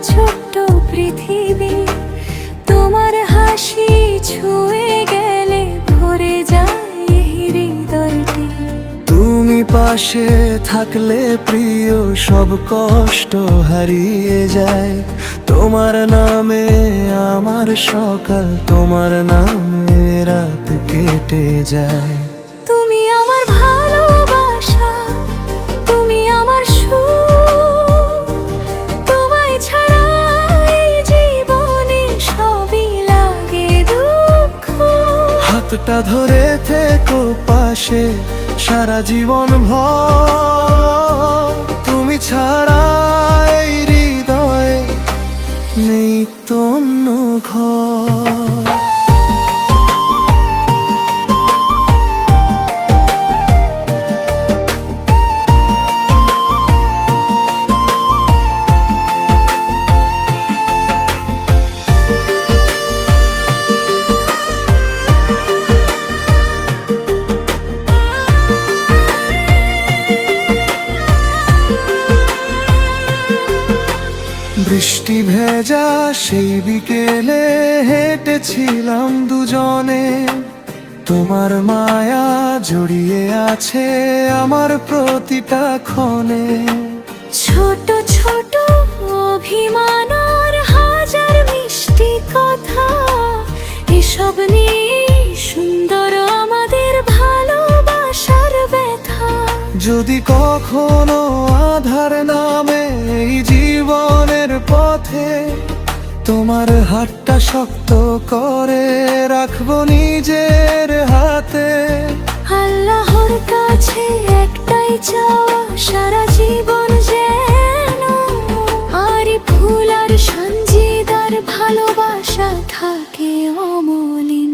ছোট্ট পৃথিবী, তোমার হাসি ছুঁয়ে গেলে ভরে যায় হৃদয়টি। তুমি পাশে থাকলে প্রিয় সব কষ্ট হারিয়ে যায়। তোমার নামে আমার সকাল, তোমার নামে রাত কেটে যায়। তুমি আমার ভালোবাসা, তুমি আমার সুখ, তোমায় ছাড়া এই জীবনে সবই লাগে দুঃখ। হাতটা ধরে থেকো পাশে সারা জীবন ভর, তুমি ছাড়া এই হৃদয়ে নেই তো অন্য ঘর। বৃষ্টি ভেজা সেই বিকেলে হেঁটেছিলাম দুজনে, তোমার মায়া জড়িয়ে আছে আমার প্রতিটা ক্ষণে। ছোট ছোট অভিমান আর হাজার মিষ্টি কথা, এসব নিয়ে সুন্দর আমাদের ভালোবাসার ব্যথা। যদি কখনো আধার নামে এই জীবনের পথে, তোমার হাতটা শক্ত করে রাখবো নিজের হাতে। আল্লাহর কাছে একটাই চাওয়া, সারা জীবন যেন আরি ফুল আর সঞ্জিদার ভালোবাসা থাকে অমলিন।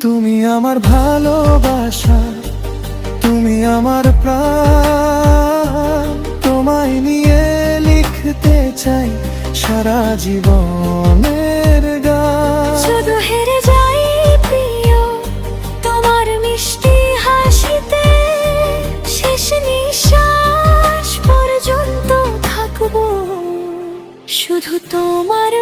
তুমি আমার ভালোবাসা, তুমি আমার প্রাণ, তোমায় নিয়ে লিখতে চাই সারা জীবনের গান। শুধু হেরে যাই প্রিয় তোমার মিষ্টি হাসিতে, শেষ নিঃশ্বাস পর্যন্ত থাকবো শুধু তোমার